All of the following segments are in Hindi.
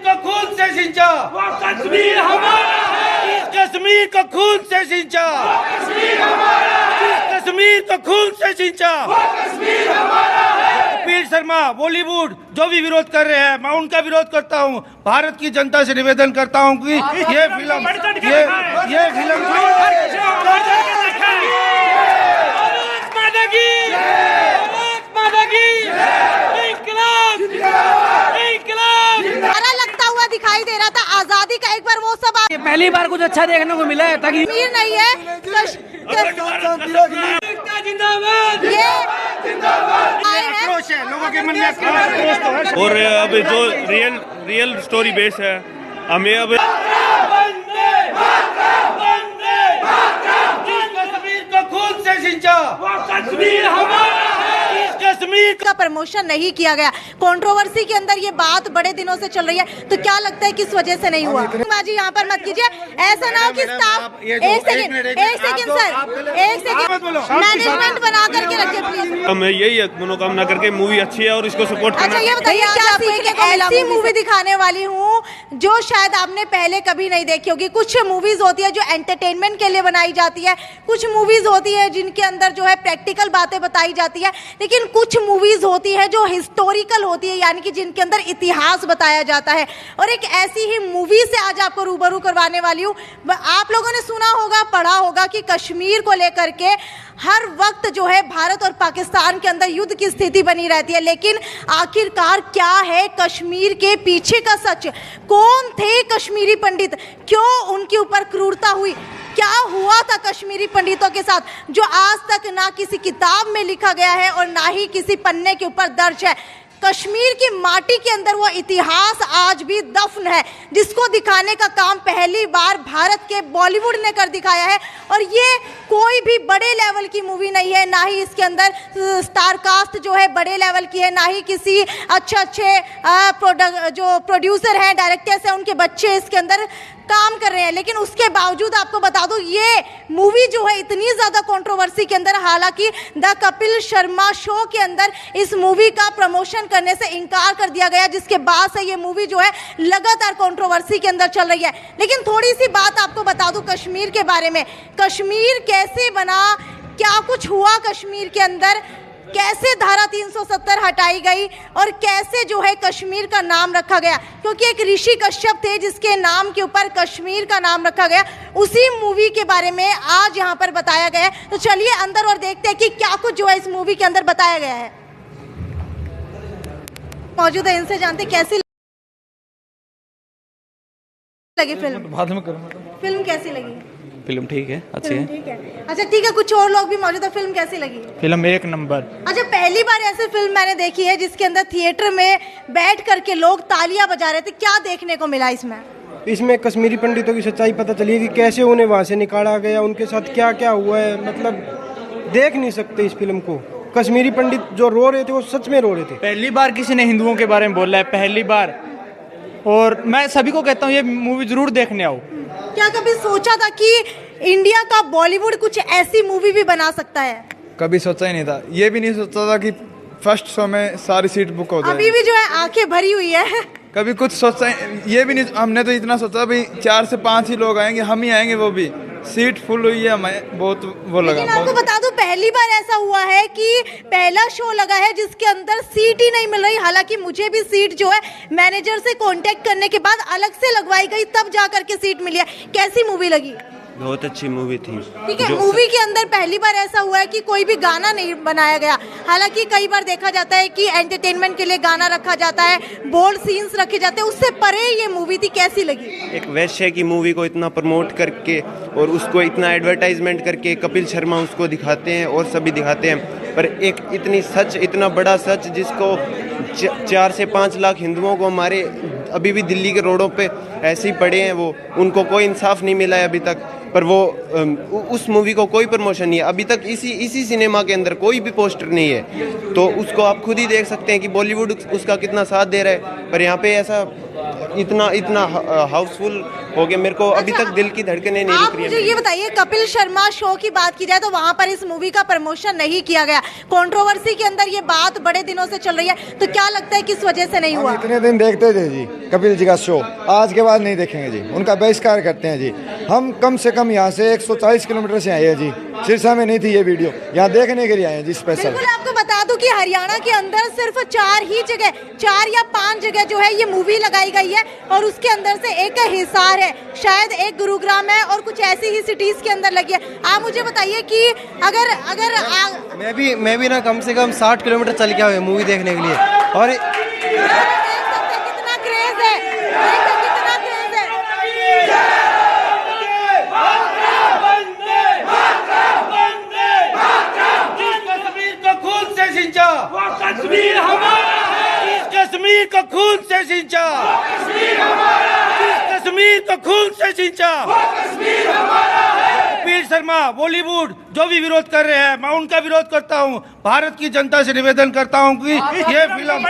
को खून से सींचा, वो कश्मीर हमारा है, इस कश्मीर को खून से सींचा, वो कश्मीर हमारा है, इस कश्मीर को खून से सींचा। वो कश्मीर हमारा है। कपिल शर्मा बॉलीवुड जो भी विरोध कर रहे हैं, मैं उनका विरोध करता हूं। भारत की जनता से निवेदन करता हूं कि ये फिल्म लगता हुआ दिखाई दे रहा था आजादी का। एक बार वो सब पहली बार कुछ अच्छा देखने को मिला है ताकि कश्मीर नहीं है ये आक्रोश है, लोगों के मन में आक्रोश तो है। और अब जो रियल स्टोरी बेस है, हमें अब कश्मीर को खून से सींचा, वो कश्मीर हमारा है, इस कश्मीर का प्रमोशन नहीं किया गया। कंट्रोवर्सी के अंदर ये बात बड़े दिनों से चल रही है, तो क्या लगता है किस वजह से नहीं हुआ? बाजी यहाँ पर मत कीजिए, ऐसा ना हो कि स्टाफ एक सेकंड सर, एक सेकंड मैनेजमेंट बना करके रखिए प्लीज। मैं यही मनोकामना करके मूवी अच्छी है और इसको सपोर्ट अच्छा करना। ये बताइए, क्या सीखने को मिला? ऐसी मूवी दिखाने वाली हूँ जो शायद आपने पहले कभी नहीं देखी होगी। कुछ मूवीज होती है जो एंटरटेनमेंट के लिए बनाई जाती है, कुछ मूवीज होती है जिनके अंदर जो है प्रैक्टिकल बातें बताई जाती है, लेकिन कुछ मूवीज होती है जो हिस्टोरिकल होती है, यानी कि जिनके अंदर इतिहास बताया जाता है। और एक ऐसी ही मूवी से आज आपको रूबरू करवाने वाली हूँ। आप लोगों ने सुना होगा, पढ़ा होगा कि कश्मीर को लेकर के हर वक्त जो है भारत और पाकिस्तान के अंदर युद्ध की स्थिति बनी रहती है, लेकिन आखिरकार क्या है कश्मीर के पीछे का सच? कौन थे कश्मीरी पंडित? क्यों उनके ऊपर क्रूरता हुई? क्या हुआ था कश्मीरी पंडितों के साथ, जो आज तक ना किसी किताब में लिखा गया है और ना ही किसी पन्ने के ऊपर दर्ज है? कश्मीर की माटी के अंदर वो इतिहास आज भी दफन है, जिसको दिखाने का काम पहली बार भारत के बॉलीवुड ने कर दिखाया है। और ये कोई भी बड़े लेवल की मूवी नहीं है, ना ही इसके अंदर स्टार कास्ट जो है बड़े लेवल की है, ना ही किसी अच्छे जो प्रोड्यूसर हैं, डायरेक्टर्स हैं, उनके बच्चे इसके अंदर काम कर रहे हैं। लेकिन उसके बावजूद आपको बता दूं, ये मूवी जो है इतनी ज़्यादा कंट्रोवर्सी के अंदर, हालांकि द कपिल शर्मा शो के अंदर इस मूवी का प्रमोशन करने से इनकार कर दिया गया, जिसके बाद से ये मूवी जो है लगातार कंट्रोवर्सी के अंदर चल रही है। लेकिन थोड़ी सी बात आपको बता दूं कश्मीर के बारे में। कश्मीर कैसे बना, क्या कुछ हुआ कश्मीर के अंदर, कैसे धारा 370 हटाई गई और कैसे जो है कश्मीर का नाम रखा गया, क्योंकि एक ऋषि कश्यप थे जिसके नाम के ऊपर कश्मीर का नाम रखा गया। उसी मूवी के बारे में आज यहाँ पर बताया गया है। तो चलिए अंदर और देखते हैं कि क्या कुछ जो है इस मूवी के अंदर बताया गया है। मौजूद है, इनसे जानते कैसी लगी फिल्म। बाद में करूँगा। फिल्म कैसी लगी? फिल्म ठीक है, अच्छी है। ठीक है, अच्छा ठीक है, कुछ और लोग भी मौजूद है। फिल्म कैसी लगी? फिल्म एक नंबर। अच्छा, पहली बार ऐसी फिल्म मैंने देखी है जिसके अंदर थिएटर में बैठ करके लोग तालियां बजा रहे थे। क्या देखने को मिला इसमें? इसमें कश्मीरी पंडितों की सच्चाई पता चली कि कैसे उन्हें वहाँ से निकाला गया, उनके साथ क्या क्या हुआ है। मतलब देख नहीं सकते इस फिल्म को। कश्मीरी पंडित जो रो रहे थे वो सच में रो रहे थे। पहली बार किसी ने हिंदुओं के बारे में बोला है, पहली बार। और मैं सभी को कहता हूँ ये मूवी जरूर देखने आओ। क्या कभी सोचा था कि इंडिया का बॉलीवुड कुछ ऐसी मूवी भी बना सकता है? कभी सोचा ही नहीं था। ये भी नहीं सोचा था कि फर्स्ट शो में सारी सीट बुक हो जाए। अभी भी जो है आंखें भरी हुई है। कभी कुछ सोचा ये भी नहीं। हमने तो इतना सोचा भाई 4 से 5 ही लोग आएंगे, हम ही आएंगे, वो भी सीट फुल हुई है। हमें बहुत वो लगा। लेकिन आपको बता दूं, पहली बार ऐसा हुआ है कि पहला शो लगा है जिसके अंदर सीट ही नहीं मिल रही। हालांकि मुझे भी सीट जो है मैनेजर से कांटेक्ट करने के बाद अलग से लगवाई गई, तब जा करके सीट मिली है। कैसी मूवी लगी? बहुत अच्छी मूवी थी। ठीक है, मूवी के अंदर पहली बार ऐसा हुआ है कि कोई भी गाना नहीं बनाया गया। हालांकि कई बार देखा जाता है कि एंटरटेनमेंट के लिए गाना रखा जाता है, बोल्ड सीन्स रखे जाते हैं, उससे परे ये मूवी थी। कैसी लगी? एक वैश्य की मूवी को इतना प्रमोट करके और उसको इतना एडवर्टाइजमेंट करके कपिल शर्मा उसको दिखाते हैं और सभी दिखाते हैं, पर एक इतना बड़ा सच जिसको 4 से 5 लाख हिंदुओं को हमारे अभी भी दिल्ली के रोडों पे ऐसे ही पड़े हैं, वो उनको कोई इंसाफ नहीं मिला है अभी तक। पर वो उस मूवी को कोई प्रमोशन नहीं है अभी तक। इसी सिनेमा के अंदर कोई भी पोस्टर नहीं है, तो उसको आप खुद ही देख सकते हैं कि बॉलीवुड उसका कितना साथ दे रहा है। पर यहाँ पे ऐसा इतना हाउसफुल हो गया, मेरे को अभी तक दिल की धड़कनें नहीं रुक आप रही मुझे है। ये बताइए, कपिल शर्मा शो की बात की जाए तो वहाँ पर इस मूवी का प्रमोशन नहीं किया गया, कंट्रोवर्सी के अंदर ये बात बड़े दिनों से चल रही है, तो क्या लगता है किस वजह से नहीं हुआ? हम इतने दिन देखते थे जी कपिल जी का शो, आज के बाद नहीं देखेंगे जी, उनका बहिष्कार करते हैं जी। हम कम से कम यहाँ से 140 किलोमीटर से आए हैं जी, सिरसा में नहीं थी ये वीडियो, यहाँ देखने के लिए आए हैं जी स्पेशल। बिल्कुल, आपको बता दूं कि हरियाणा के अंदर सिर्फ 4 या 5 जगह जो है ये मूवी लगाई गई है, और उसके अंदर से एक हिसार है, शायद एक गुरुग्राम है, और कुछ ऐसी ही सिटीज के अंदर लगी है। आप मुझे बताइए कि अगर मैं भी ना कम से कम 60 किलोमीटर चल के आया मूवी देखने के लिए, और कितना क्रेज है, कितना क्रेज है। कश्मीर को खून से सींचा, कश्मीर हमारा है, कश्मीर को खून से सींचा, कश्मीर हमारा है, कश्मीर को खून से सींचा। कश्मीर हमारा है। कपिल शर्मा, बॉलीवुड जो भी विरोध कर रहे हैं, मैं उनका विरोध करता हूं। भारत की जनता से निवेदन करता हूं कि ये फिल्म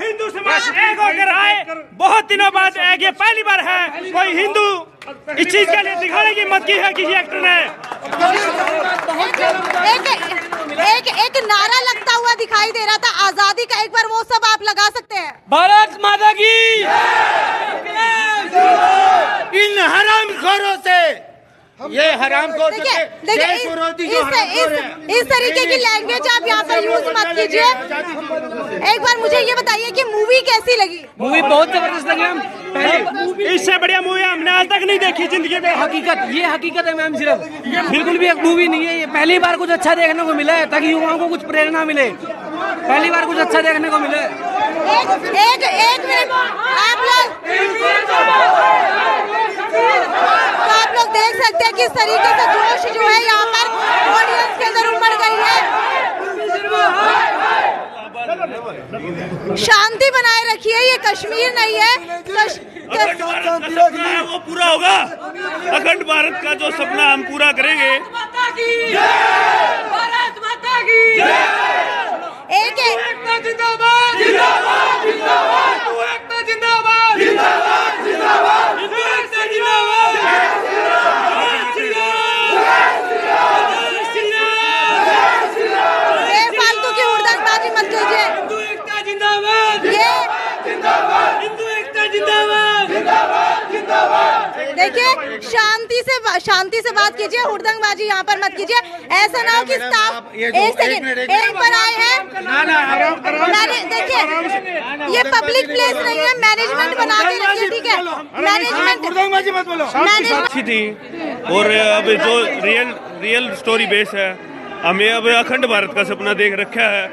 हिंदू समाज एक होकर आए, बहुत दिनों बाद एक, ये पहली बार है कोई हिंदू इस चीज के लिए दिखाने की हिम्मत की है किसी एक्टर ने। एक नारा लगता हुआ दिखाई दे रहा था आजादी का, एक बार वो सब आप लगा सकते हैं? भारत माता की। इन हरामखोरों से, ये हरामखोर इस तरीके की लैंग्वेज आप यहाँ पर यूज मत कीजिए। एक बार मुझे ये बताइए कि मूवी कैसी लगी? मूवी बहुत जबरदस्त लगी मैम, इससे बढ़िया मूवी हमने आज तक नहीं देखी जिंदगी में। ये हकीकत है मैम, सिर्फ बिल्कुल भी एक मूवी नहीं है ये। पहली बार कुछ अच्छा देखने को मिला है, ताकि युवाओं को कुछ प्रेरणा मिले, पहली बार कुछ अच्छा देखने को मिले। एक मिनट, आप लोग देख सकते हैं किस तरीके से जोश जो है यहाँ पर ऑडियंस के अंदर उमड़ गई है। शांति बनाए रखिए, ये कश्मीर नहीं है। वो पूरा होगा, अखंड भारत का जो सपना हम पूरा करेंगे। भारत माता की एक जिंदाबाद, जिंदाबाद, जिंदाबाद, जिंदाबाद, जिंदाबाद, जिंदाबाद, जिंदाबाद, फालतू की हुड़दंगबाजी मत कीजिए। हिंदू एकता जिंदाबाद, ये जिंदाबाद, हिंदू एकता जिंदाबाद, जिंदाबाद, जिंदाबाद। देखिए, शांति से बात कीजिए, हुड़दंगबाजी यहाँ पर मत कीजिए। ऐसा ना हो कि स्टाफ एक सेकंड एक पर आए हैं। देखिए, ये पब्लिक प्लेस नहीं है, मैनेजमेंट बना के रखिए, ठीक है? मैनेजमेंट अच्छी थी, और अब जो रियल स्टोरी बेस है, हमें अब अखंड भारत का सपना देख रखा है।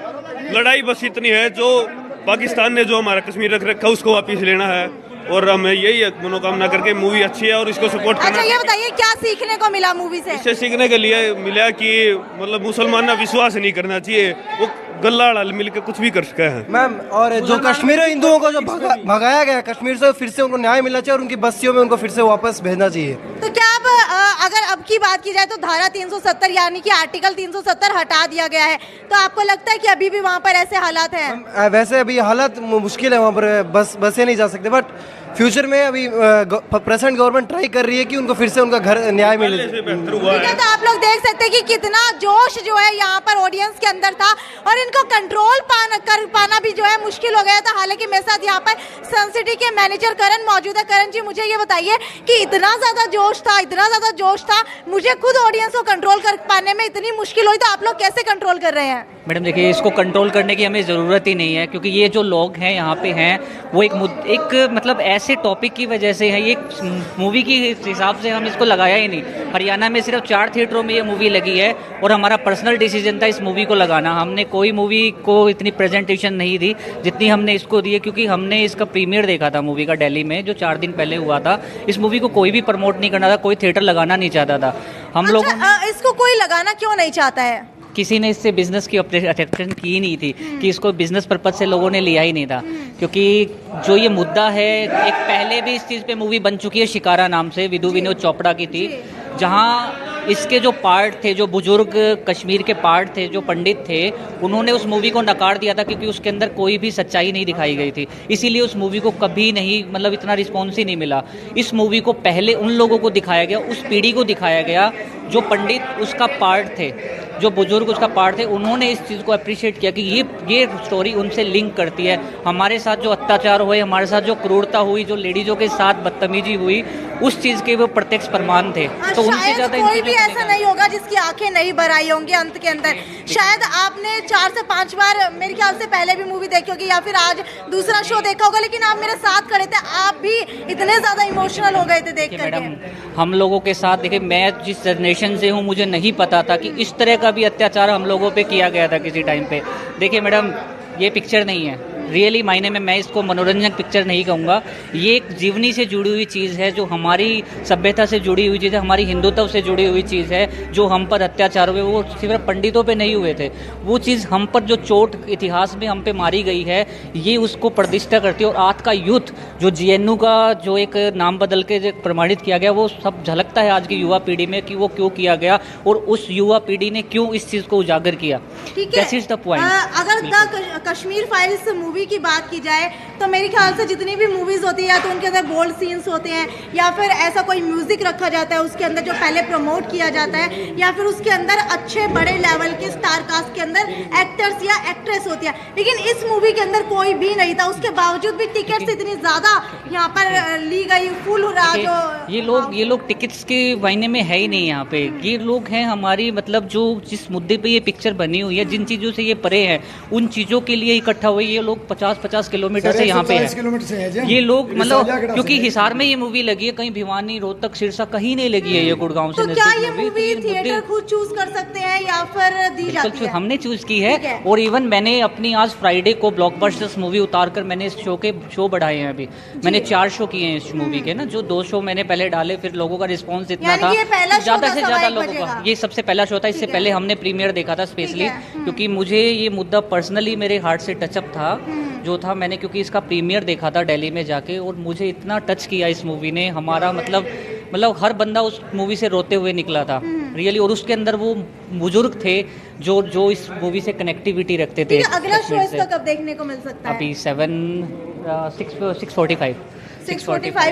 लड़ाई बस इतनी है, जो पाकिस्तान ने जो हमारा कश्मीर रख रखा उसको वापस लेना है, और हमें यही मनोकामना करके मूवी अच्छी है और इसको सपोर्ट करना। अच्छा, ये बताइए क्या सीखने को मिला मूवी से? इससे सीखने के लिए मिला कि मतलब मुसलमान ना विश्वास नहीं करना चाहिए, वो गल्ला मिलकर कुछ भी कर सके हैं मैम। और जो कश्मीर हिंदुओं को जो भगाया गया कश्मीर से, फिर से उनको न्याय मिलना चाहिए और उनकी बस्तियों में उनको फिर से वापस भेजना चाहिए। तो क्या अब अगर अब की बात की जाए तो धारा 370 यानी कि आर्टिकल 370 हटा दिया गया है, तो आपको लगता है कि अभी भी वहाँ पर ऐसे हालात हैं? वैसे अभी हालात मुश्किल है वहाँ पर, बसें नहीं जा सकते, बट फ्यूचर में अभी प्रेजेंट गवर्नमेंट ट्राई कर रही है कि उनको फिर से उनका घर न्याय मिले। हुआ है। तो आप लोग देख सकते हैं कि कितना जोश जो है यहाँ पर ऑडियंस के अंदर था, और इनको कंट्रोल कर पाना भी जो है मुश्किल हो गया था। हालांकि मेरे साथ यहाँ पर सन सिटी के मैनेजर करण मौजूद है। करण जी, मुझे ये बताइए कि इतना ज्यादा जोश था, मुझे खुद ऑडियंस को कंट्रोल कर पाने में इतनी मुश्किल हुई, तो आप लोग कैसे कंट्रोल कर रहे हैं? मैडम देखिए, इसको कंट्रोल करने की हमें ज़रूरत ही नहीं है, क्योंकि ये जो लोग हैं यहाँ पे हैं वो एक मतलब ऐसे टॉपिक की वजह से है। ये मूवी की हिसाब से हम इसको लगाया ही नहीं। हरियाणा में सिर्फ 4 थिएटरों में ये मूवी लगी है, और हमारा पर्सनल डिसीजन था इस मूवी को लगाना। हमने कोई मूवी को इतनी प्रेजेंटेशन नहीं दी जितनी हमने इसको दी है, क्योंकि हमने इसका प्रीमियर देखा था मूवी का दिल्ली में, जो 4 दिन पहले हुआ था। इस मूवी को कोई भी प्रमोट नहीं करना था, कोई थिएटर लगाना नहीं चाहता था। हम लोग इसको कोई लगाना क्यों नहीं चाहता है? किसी ने इससे बिजनेस की अटेंशन की नहीं थी कि इसको बिजनेस पर्पज से लोगों ने लिया ही नहीं था, क्योंकि जो ये मुद्दा है, एक पहले भी इस चीज़ पे मूवी बन चुकी है शिकारा नाम से, विधु विनोद चोपड़ा की थी, जहाँ इसके जो पार्ट थे, जो बुजुर्ग कश्मीर के पार्ट थे, जो पंडित थे, उन्होंने उस मूवी को नकार दिया था क्योंकि उसके अंदर कोई भी सच्चाई नहीं दिखाई गई थी। इसीलिए उस मूवी को कभी नहीं, मतलब इतना रिस्पॉन्स ही नहीं मिला। इस मूवी को पहले उन लोगों को दिखाया गया, उस पीढ़ी को दिखाया गया जो पंडित उसका पार्ट थे, जो बुजुर्ग उसका पार्ट थे, उन्होंने इस चीज़ को अप्रिशिएट किया कि ये स्टोरी उनसे लिंक करती है। हमारे साथ जो अत्याचार हुए, हमारे साथ जो क्रूरता हुई, जो लेडीज़ों के साथ बदतमीजी हुई, उस चीज़ के वो प्रत्यक्ष प्रमाण थे। तो उनसे ज़्यादा कोई भी ऐसा नहीं होगा जिसकी आंखें नहीं भर आई होंगी अंत के अंदर। शायद आपने 4 से 5 बार मेरे ख्याल से पहले भी मूवी देखी होगी या फिर आज दूसरा शो देखा होगा, लेकिन आप मेरे साथ खड़े थे, आप भी इतने ज़्यादा इमोशनल हो गए थे देख करके। मैडम, हम लोगों के साथ देखिए, मैं जिस जनरेशन से हूँ, मुझे नहीं पता था कि इस तरह का भी अत्याचार हम लोगों पे किया गया था किसी टाइम पे। देखिए मैडम, ये पिक्चर नहीं है, रियली मायने में मैं इसको मनोरंजक पिक्चर नहीं कहूँगा। ये एक जीवनी से जुड़ी हुई चीज़ है, जो हमारी सभ्यता से जुड़ी हुई चीज़ है, हमारी हिंदुत्व से जुड़ी हुई चीज़ है। जो हम पर अत्याचार हुए वो सिर्फ पंडितों पे नहीं हुए थे, वो चीज़ हम पर जो चोट इतिहास में हम पे मारी गई है, ये उसको प्रतिष्ठा करती है। और आज का यूथ, जो JNU का जो एक नाम बदल के जो प्रमाणित किया गया, वो सब झलकता है आज की युवा पीढ़ी में कि वो क्यों किया गया और उस युवा पीढ़ी ने क्यों इस चीज़ को उजागर किया। That is the point. अगर द कश्मीर फाइल्स मूवी की बात की जाए तो मेरे ख्याल से जितनी भी मूवीज होती है तो उनके अंदर बोल्ड सीन्स होते हैं, या फिर ऐसा कोई म्यूजिक रखा जाता है उसके अंदर जो पहले प्रमोट किया जाता है, या फिर उसके अंदर अच्छे बड़े लेवल के स्टार कास्ट के अंदर एक्टर्स या एक्ट्रेस होती है। लेकिन इस मूवी के अंदर कोई भी नहीं था, उसके बावजूद भी टिकट्स इतनी ज्यादा यहाँ पर ली गई, फुल हो रहा। जो ये लोग टिकट्स के मायने में है ही नहीं यहाँ पे। ये लोग हैं हमारी, मतलब जो जिस मुद्दे पे ये पिक्चर बनी हुई है, जिन चीज़ों से ये परे हैं, उन चीज़ों के लिए इकट्ठा हुए ये लोग 50 किलोमीटर से यहाँ पे है। ये लोग, मतलब क्योंकि हिसार में ये मूवी लगी है, कहीं भिवानी, रोहतक, सिरसा कहीं नहीं लगी है ये गुड़गांव से। तो क्या ये मूवी थिएटर खुद चूज कर सकते हैं या फिर दी जाती है? हमने चूज की है। और इवन मैंने अपनी आज फ्राइडे को ब्लॉकबस्टर्स मूवी उतार कर मैंने इस शो बढ़ाए हैं। अभी मैंने 4 शो किए हैं इस मूवी के ना, जो 2 शो मैंने पहले डाले, फिर लोगों का रिस्पॉन्स इतना था, ज्यादा से ज्यादा लोगों का। ये सबसे पहला शो था, इससे पहले हमने प्रीमियर देखा था स्पेशली, क्योंकि मुझे ये मुद्दा पर्सनली मेरे हार्ट से टचअप था जो था। मैंने क्योंकि इसका प्रीमियर देखा था दिल्ली में जाके, और मुझे इतना टच किया इस मूवी ने हमारा, मतलब हर बंदा उस मूवी से रोते हुए निकला था रियली। और उसके अंदर वो बुजुर्ग थे जो इस मूवी से कनेक्टिविटी रखते थे। अगला शो इसका कब देखने को मिल सकता है? अभी 6:45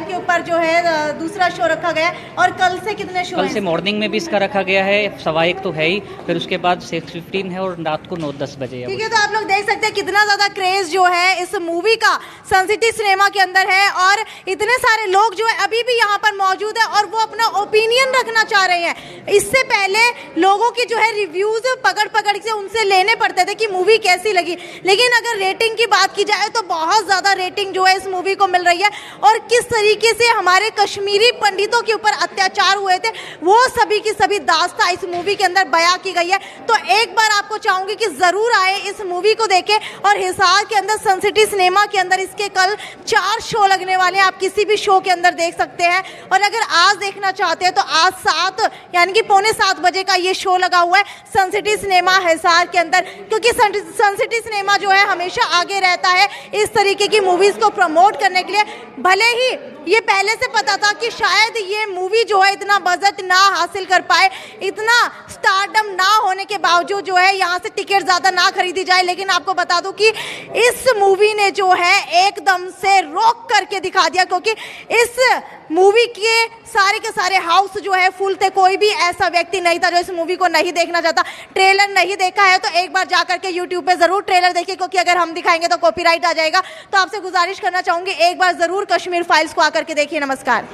के ऊपर जो है दूसरा शो रखा गया है। और कल से कितने शो? कल से मॉर्निंग में भी इसका रखा गया है, 1:15 तो है ही, फिर उसके बाद 6:15 है, और रात को 9-10 बजे है। ठीक है, तो आप लोग देख सकते हैं कितना ज्यादा क्रेज जो है इस मूवी का सन सिटी सिनेमा के अंदर है, और इतने सारे लोग जो है अभी भी यहाँ पर मौजूद है और वो अपना ओपिनियन रखना चाह रहे हैं। इससे पहले लोगों की जो है रिव्यूज पकड़ से उनसे लेने पड़ते थे कि मूवी कैसी लगी, लेकिन अगर रेटिंग की बात की जाए तो बहुत ज्यादा रेटिंग जो है इस मूवी को मिल रही है। और किस तरीके से हमारे कश्मीरी पंडितों के ऊपर अत्याचार हुए थे, वो सभी की सभी दास्तां इस मूवी के अंदर बयां की गई है। तो एक बार आपको चाहूंगी कि जरूर आए, इस मूवी को देखें। और हिसार के अंदर सन सिटी सिनेमा के अंदर इसके कल 4 शो लगने वाले हैं, आप किसी भी शो के अंदर देख सकते हैं। और अगर आज देखना चाहते हैं तो आज 7 यानी कि 7:45 बजे का ये शो लगा हुआ है सन सिटी सिनेमा हिसार के अंदर, क्योंकि सन सिटी सिनेमा जो है हमेशा आगे रहता है इस तरीके की मूवीज को प्रमोट करने के लिए। भले ही ये पहले से पता था कि शायद ये मूवी जो है इतना बजट ना हासिल कर पाए, इतना स्टारडम ना होने के बावजूद जो है यहाँ से टिकट ज़्यादा ना खरीदी जाए, लेकिन आपको बता दूं कि इस मूवी ने जो है एकदम से रोक करके दिखा दिया, क्योंकि इस मूवी के सारे हाउस जो है फुल थे। कोई भी ऐसा व्यक्ति नहीं था जो इस मूवी को नहीं देखना चाहता। ट्रेलर नहीं देखा है तो एक बार जाकर के यूट्यूब पे ज़रूर ट्रेलर देखिए, क्योंकि अगर हम दिखाएंगे तो कॉपीराइट आ जाएगा। तो आपसे गुजारिश करना चाहूँगी एक बार ज़रूर कश्मीर फाइल्स को आकर के देखिए। नमस्कार।